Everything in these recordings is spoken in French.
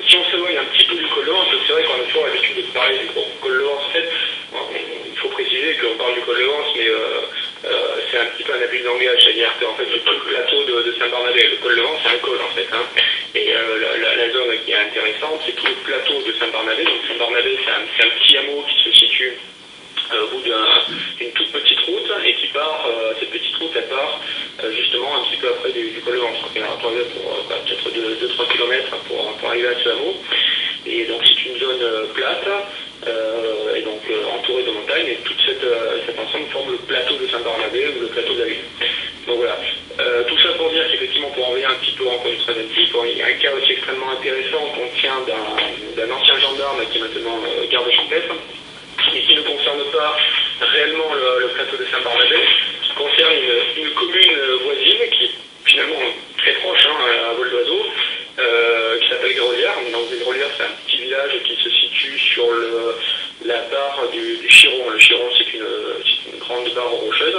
si on s'éloigne un petit peu du col de Vence, c'est vrai qu'on a toujours l'habitude de parler du col de Vence. En fait, il faut préciser qu'on parle du col de Vence, mais c'est un petit peu un abus de langage, c'est-à-dire qu'en fait, c'est pas le plateau de Saint-Barnabé. Le col de Vence, c'est un col, en fait. Hein. Et la zone qui est intéressante, c'est tout le plateau de Saint-Barnabé. Donc Saint-Barnabé, c'est un petit hameau qui se situe au bout d'une toute petite route et qui part, cette petite route elle part justement un petit peu après du col de Vence. Donc il y a peut-être 2-3 km pour arriver à ce hameau. Et donc c'est une zone plate et donc entourée de montagnes, et tout cet ensemble forme le plateau de Saint-Barnabé ou le plateau de la ville. Donc voilà. Tout ça pour dire qu'effectivement, pour en revenir un petit peu encore du troisième type, il y a un cas aussi extrêmement intéressant qu'on tient d'un ancien gendarme qui est maintenant garde champêtre, et qui ne concerne pas réellement le plateau de Saint-Barnabé, qui concerne une commune voisine qui est finalement très proche, à vol d'oiseau, qui s'appelle Grolières. Donc Grolières, c'est un petit village qui se situe sur la barre du Chiron. Le Chiron, c'est une grande barre rocheuse.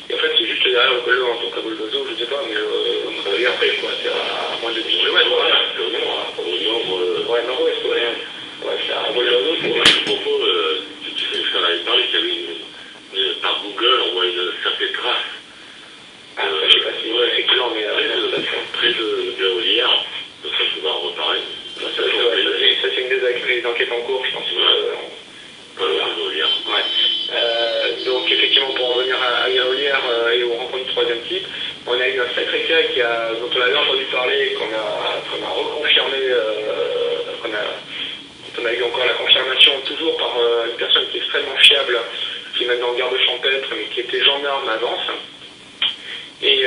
Et en fait, c'est juste derrière le col de Vence. Donc à vol d'oiseau, je ne sais pas, mais Grolières, après, quoi, c'est à moins de 10 km. Ouais, nord-ouest, ouais. Ouais, c'est à vol d'oiseau. À propos, on avait parlé qu'il y avait par Google, on voit une certaine trace. Ah, ça, je sais pas si effectivement, mais près de Grolières, ça je vais en reparler. Ça, c'est une des enquêtes en cours, je pense. Donc effectivement, pour en revenir à Grolières et aux rencontres du troisième type, on a eu un sacré cas dont on avait entendu parler, qu'on a reconfirmé, on a eu encore la confirmation toujours par une personne qui est extrêmement fiable, qui est maintenant garde champêtre, mais qui était gendarme à Vence, et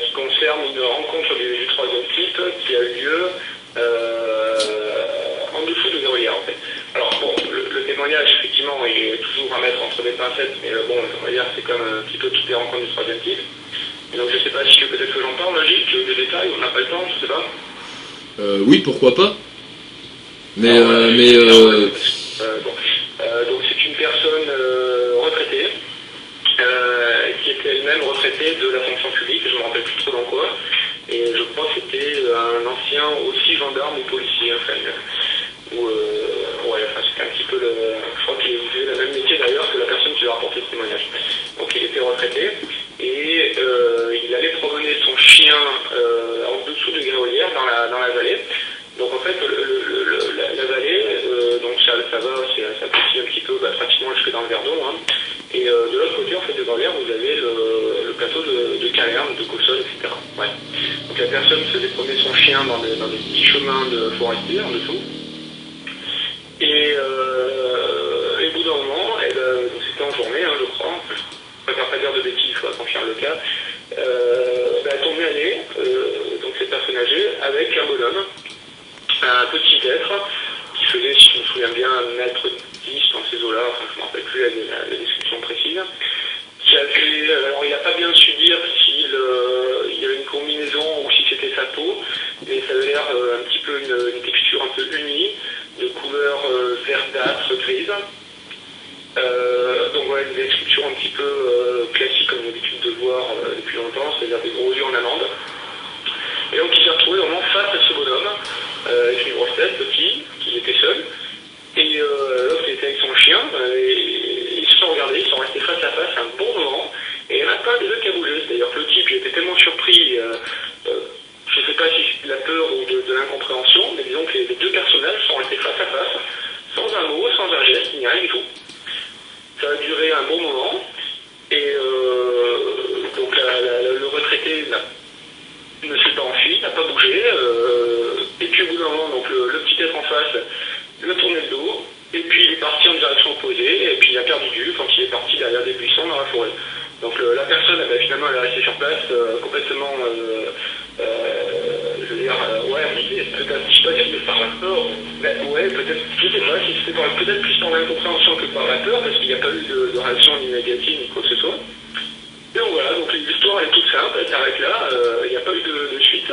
qui concerne une rencontre du troisième type qui a eu lieu en dessous de Grolières, en fait. Alors bon, le témoignage, effectivement, il est toujours à mettre entre des pincettes, mais bon, on va dire c'est comme un petit peu toutes les rencontres du troisième type. Et donc je sais pas si peut-être que j'en parle, Magic, des détails, on n'a pas le temps, je sais pas. Oui, pourquoi pas. Mais, donc c'est une personne retraitée, qui était elle-même retraitée de la fonction publique, je ne me rappelle plus trop dans quoi, et je crois que c'était un ancien aussi gendarme ou policier, enfin, c'était un petit peu je crois qu'il faisait le même métier d'ailleurs que la personne qui lui a rapporté ce témoignage. Donc il était retraité, et il allait promener son chien en dessous de Grolières dans la vallée. Donc en fait, la vallée, donc ça va, ça continue un petit peu, pratiquement jusque dans le Verdon, hein. Et de l'autre côté, en fait, de Grolières, vous avez le plateau de Calerne, de Cossol, etc. Ouais. Donc la personne faisait promener son chien dans des petits chemins de forestiers en dessous. Et au bout d'un moment, donc c'était en journée, je crois, je ne préfère pas dire de bêtises, il faut confirmer le cas, elle tombait à nez, donc cette personne âgée, avec un bonhomme, un petit être qui faisait, si je me souviens bien, 1m10 dans ces eaux-là, enfin je ne me rappelle plus la description précise, qui avait, alors il n'a pas bien su dire s'il y avait une combinaison ou si c'était sa peau, mais ça avait l'air un petit peu une texture un peu unie, de couleur verdâtre, grise. Donc voilà, une description un petit peu classique comme on a l'habitude de voir depuis longtemps, c'est-à-dire des gros yeux en amande. Et donc il s'est retrouvé vraiment face à ce bonhomme, avec une grosse tête, petit, qui était seul. Et l'autre était avec son chien, et ils se sont regardés, ils sont restés face à face un bon moment, et il n'y en a pas un des deux qui a bougé. C'est-à-dire que le type, il était tellement surpris, je ne sais pas si c'est de la peur ou de l'incompréhension, mais disons que les deux personnages sont restés face à face, sans un mot, sans un geste, ni rien du tout. Ça a duré un bon moment, et donc le retraité ne s'est pas enfui, n'a pas bougé, et puis au bout d'un moment, donc le petit être en face lui a tourné le dos, et puis il est parti en direction opposée, et puis il a perdu de vue quand il est parti derrière des buissons dans la forêt. Donc la personne, finalement, elle est restée sur place, complètement, je veux dire, peut-être, je sais pas dire que par la peur, ouais, peut-être, je sais pas, si c'était peut-être plus par l'incompréhension que par la peur, parce qu'il n'y a pas eu de réaction ni négative ni quoi que ce soit. Et donc voilà, donc l'histoire est toute simple, elle s'arrête là, il n'y a pas eu de suite.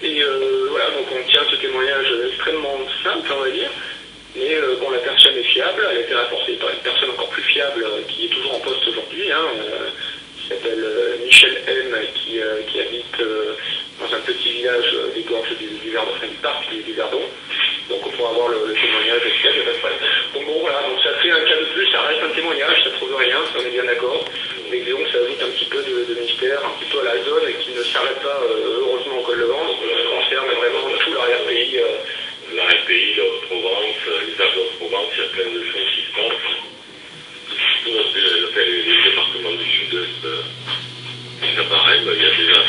Et voilà, donc on tient ce témoignage extrêmement simple, on va dire. Mais bon, la personne est fiable, elle a été rapportée par une personne encore plus fiable qui est toujours en poste aujourd'hui, qui s'appelle Michel M, qui habite dans un petit village des gorges du Verdon, enfin du parc du Verdon. Donc on pourra avoir le témoignage, etc. Il n'y a pas de problème. Donc bon voilà, donc ça fait un cas de plus, ça reste un témoignage, ça ne prouve rien, si on est bien d'accord. Mais disons que ça ajoute un petit peu de mystère, un petit peu à la zone, et qui ne s'arrête pas heureusement au col de Vence, qui concerne vraiment tout l'arrière-pays. L'arrière-pays, la Haute-Provence, les Alpes de Haute-Provence, il y a plein de choses qui se passent. Tout les départements du sud-est, c'est pareil, il y a déjà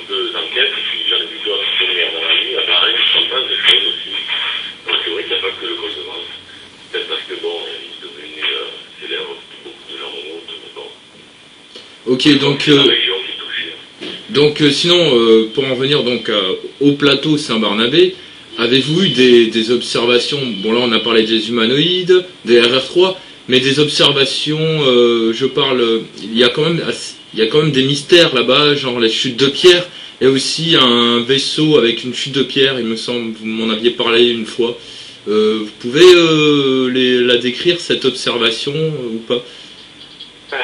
deux enquêtes, puis j'en ai vu d'autres qui sont dans la nuit, pareil, je ne pas des choses aussi. Donc c'est vrai qu'il n'y a pas que le col de Vence. Peut-être parce que bon, il est devenu célèbre, beaucoup de gens en route, mais bon. Ok, donc... la région qui est touchée. Donc sinon, pour en venir donc au plateau Saint-Barnabé, avez-vous eu des observations, bon là on a parlé des humanoïdes, des RR3, mais des observations, je parle, il y a quand même des mystères là-bas, genre les chutes de pierre, et aussi un vaisseau avec une chute de pierre, il me semble, vous m'en aviez parlé une fois. Vous pouvez la décrire, cette observation, ou pas? Ça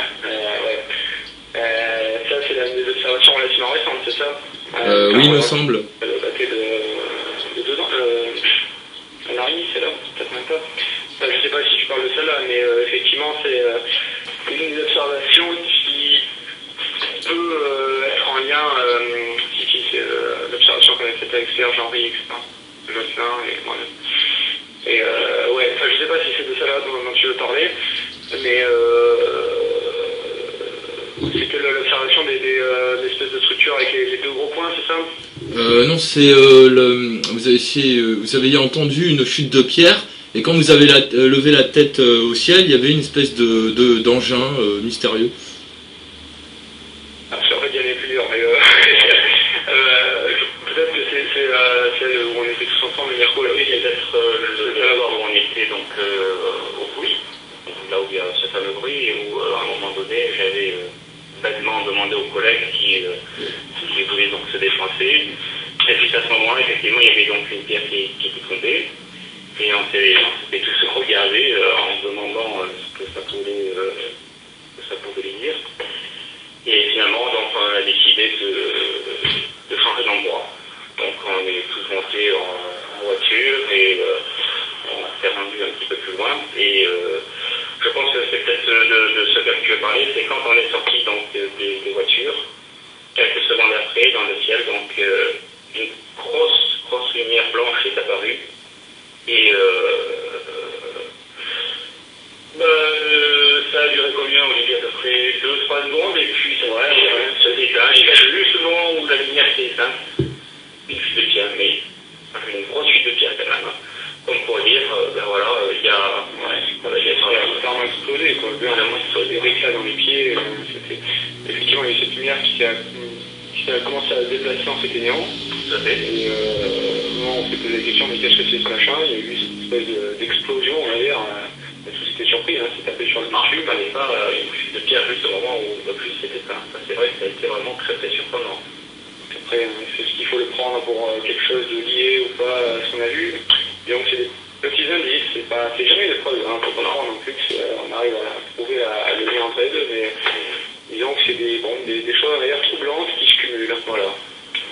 c'est des observations relativement récentes, c'est ça? Oui, il me semble. Daté de 2 ans. Un an et demi, c'est là, peut-être même pas. Je ne sais pas si je parle de celle-là, mais effectivement, c'est une des observations qui peut être en lien, c'est l'observation qu'on a faite avec Serge, Henri, etc. Jocelyn et moi-même. Et ouais, je ne sais pas si c'est de celle-là dont tu veux parler, mais c'est que l'observation des espèces de structures avec les deux gros points, c'est ça? Non, c'est vous avez entendu une chute de pierre, et quand vous avez levé la tête au ciel, il y avait une espèce d'engin mystérieux. Ah, en fait, il y en a plusieurs, mais peut-être que c'est celle où on était tous ensemble, le Mirko, là, oui, il y a peut-être Où on était donc au Pouilly, là où il y a ce fameux bruit, et où à un moment donné, j'avais vaguement demandé aux collègues qui voulaient donc se défoncer. Et puis à ce moment-là, effectivement, il y avait donc une pierre qui était tombée. Et on s'était tous regardés en se demandant ce que ça pouvait dire. Et finalement, donc, on a décidé de changer d'endroit. Donc on est tous montés en voiture et on s'est rendu un petit peu plus loin. Et je pense que c'est peut-être de ce que tu veux parler, c'est quand on est sorti donc des voitures, quelques secondes après, dans le ciel, donc une grosse lumière blanche est apparue. Et ça a duré combien, Olivier? À peu près 2-3 secondes, et puis c'est vrai, rien ne se déteint. Et juste le moment où la lumière s'est éteinte, une chute de pierre, mais une grosse chute de pierre quand même. Comme pour dire, ben voilà, il y a... Ça a explosé, quoi. Des éclats dans les pieds. Effectivement, il y a eu cette lumière qui a commencé à se déplacer en s'éteignant. Tout à fait. Et on s'est posé la question, mais qu'est-ce que c'est ce machin? Il y a eu cette espèce d'explosion, on va dire. Tous étaient surpris, c'est tapé sur le marché, il ne fallait pas une chute de pierre juste au moment où le plus c'était ça. Ça c'est vrai que ça a été vraiment très très surprenant. Après, est-ce qu'il faut le prendre pour quelque chose de lié ou pas à ce qu'on a vu? Et donc c'est des petits indices, c'est jamais des preuves, faut pas croire non plus qu'on arrive à trouver le lien entre les deux, mais disons que c'est des choses on va dire troublantes qui se cumulent, voilà.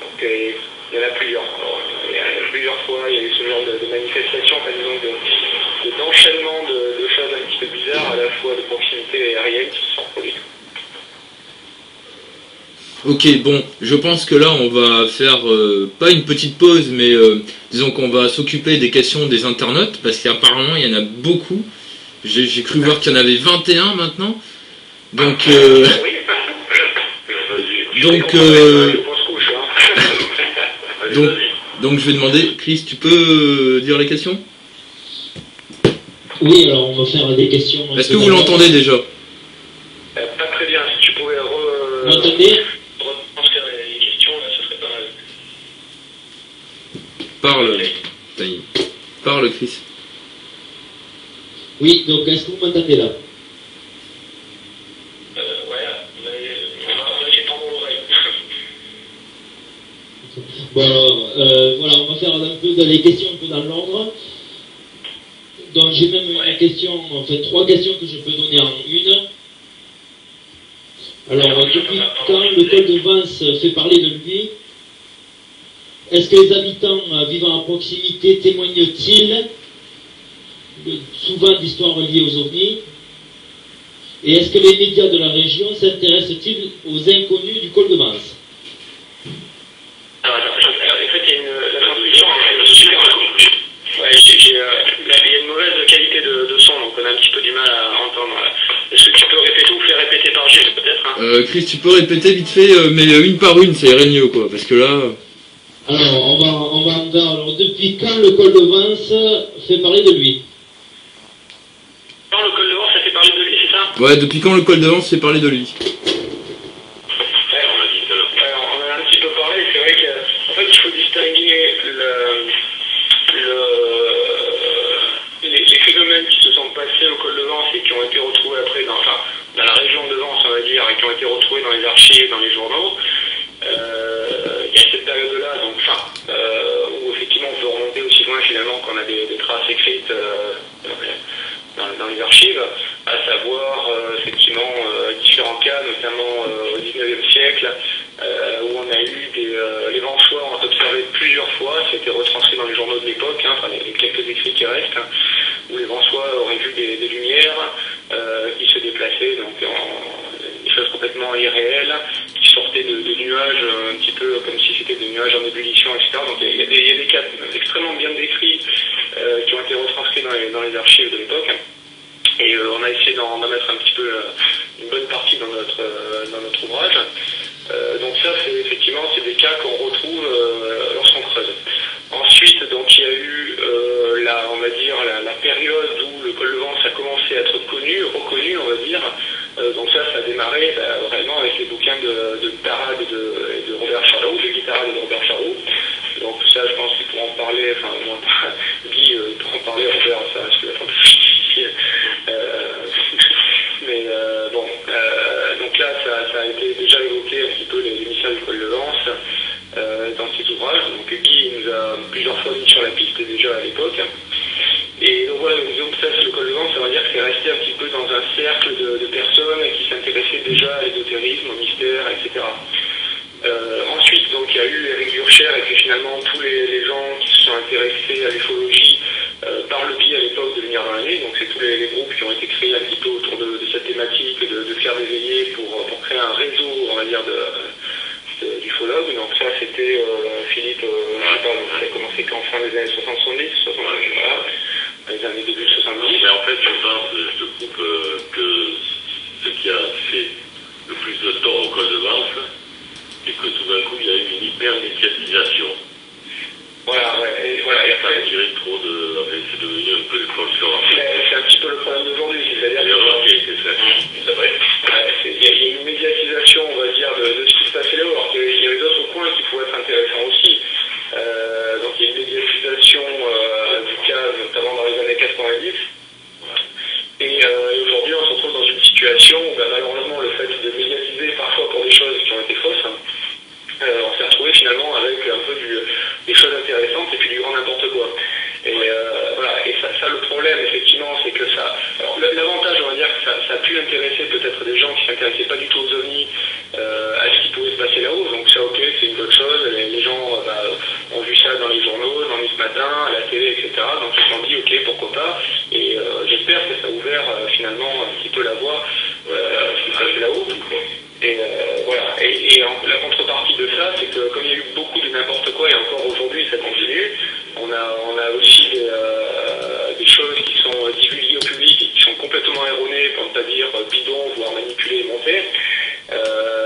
Donc il y en a plusieurs. Alors, il y a plusieurs fois, il y a eu ce genre de manifestations, disons d'enchaînement de choses un petit peu bizarres, à la fois de proximité aérienne qui se sont produites. Ok, bon, je pense que là on va faire pas une petite pause, mais disons qu'on va s'occuper des questions des internautes, parce qu'apparemment il y en a beaucoup. J'ai cru voir qu'il y en avait 21 maintenant. Donc donc je vais demander, Chris, tu peux dire les questions? Oui, alors on va faire des questions. Est-ce que vous l'entendez déjà? Pas très bien, si tu pouvais Vous m'entendez? Parle, Chris. Oui, donc est-ce que vous m'entendez là? j'ai pas mon oreille. Bon alors, voilà, on va faire un peu les questions un peu dans l'ordre. Donc j'ai même une question, en fait 3 questions que je peux donner en une. Alors, depuis quand le col de Vence fait parler de lui? est-ce que les habitants vivant à proximité témoignent-ils souvent d'histoires liées aux ovnis? Et est-ce que les médias de la région s'intéressent-ils aux inconnus du col de Vence? Alors, en fait, il y a la transmission est super cool. Ouais, il y a une mauvaise qualité de son, donc on a un petit peu du mal à entendre. Est-ce que tu peux répéter ou faire répéter par G, peut-être hein Chris, tu peux répéter vite fait, mais une par une, ça irait mieux, quoi, parce que là... Alors, on va en voir. Alors, depuis quand le col de Vence fait parler de lui? Quand le col de Vence, ça fait parler de lui, c'est ça? Ouais, depuis quand le col de Vence fait parler de lui? On en a un petit peu parlé, c'est vrai qu'en fait il faut distinguer les phénomènes qui se sont passés au col de Vence et qui ont été retrouvés après dans la région de Vence, on va dire, et qui ont été retrouvés dans les archives, dans les journaux. Il y a cette période-là, donc où effectivement on peut remonter aussi loin finalement qu'on a des traces écrites dans les archives, à savoir effectivement différents cas, notamment au XIXe siècle, où on a eu les Vensois ont observé plusieurs fois, c'était retranscrit dans les journaux de l'époque, enfin les quelques écrits qui restent, où les Vensois auraient vu des lumières qui se déplaçaient, donc des choses complètement irréelles, qui sortaient de nuages, un petit peu comme si c'était des nuages en ébullition, etc. Donc il y a des cas extrêmement bien décrits qui ont été retranscrits dans les archives de l'époque. Et on a essayé d'en mettre un petit peu une bonne partie dans notre ouvrage. Donc ça, effectivement, c'est des cas qu'on retrouve lorsqu'on creuse. Ensuite, donc il y a eu on va dire la période où le col de Vence a commencé à être reconnu, on va dire. Donc ça a démarré vraiment avec les bouquins de Tarade et de Robert Charlot, de Guy Tarade et de Robert Charlot. Donc ça, je pense qu'ils pourront en parler, enfin moi, Guy, il pourra en parler, Robert, ça, je suis un peu plus difficile. Mais bon, donc là, ça a été déjà évoqué un petit peu les mystères du col de Vence dans ses ouvrages. Donc Guy nous a plusieurs fois mis sur la piste déjà à l'époque. Et donc voilà, disons que ça, le col de Vence, ça veut dire que c'est resté un petit peu dans un cercle de personnes qui s'intéressaient déjà à l'ésotérisme, au mystère, etc. Ensuite, donc, il y a eu Éric Burcher et puis finalement tous les gens qui se sont intéressés à l'ufologie par le biais à l'époque de Lumière dans la nuit. Donc c'est tous les groupes qui ont été créés un petit peu autour de cette thématique, de faire des veillées pour créer un réseau, on va dire, d'ufologues. Donc ça, c'était Philippe, je sais pas, ça a commencé qu'en fin des années 70, voilà, les années début 70. Mais en fait, je pense, je trouve que ce qui a fait le plus de tort au col de Vence, c'est que tout d'un coup, il y a eu une hyper-médiatisation. Voilà, ouais, et voilà. Et ça a tiré trop de... Enfin, c'est devenu un peu le folklore. C'est un petit peu le problème d'aujourd'hui, c'est-à-dire... Il y a l'erreur qui a été faite. C'est vrai. Il y a une médiatisation, on va dire, de ce qui se passait là-haut, alors qu'il y avait d'autres points qui pouvaient être intéressants aussi. Donc il y a une médiatisation du cas, notamment dans les années 90. Et aujourd'hui, on se retrouve dans une situation où, malheureusement, le fait de médiatiser parfois pour des choses qui ont été fausses, on s'est retrouvé finalement avec un peu des choses intéressantes et puis du grand n'importe quoi. Et voilà, et ça le problème, effectivement, c'est que ça... Alors, l'avantage, on va dire, que ça a pu intéresser peut-être des gens qui ne s'intéressaient pas du tout aux ovnis, à ce qui pouvait se passer là-haut. Donc ça, ok, c'est une bonne chose. Les gens ont vu ça dans les journaux, dans les matins, à la télé, etc. Donc ils se sont dit, ok, pourquoi pas. Et j'espère que ça a ouvert finalement un petit peu la voie ce qui se passait là-haut. Et voilà. Et la contrepartie de ça, c'est que comme il y a eu beaucoup de n'importe quoi, et encore aujourd'hui ça continue, on a aussi des choses qui sont divulguées au public et qui sont complètement erronées, pour ne pas dire bidons, voire manipulées et montées.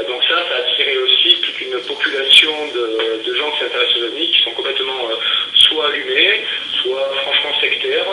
Donc ça a attiré aussi toute une population de gens qui s'intéressent aux ovnis, qui sont complètement soit allumés, soit franchement sectaires,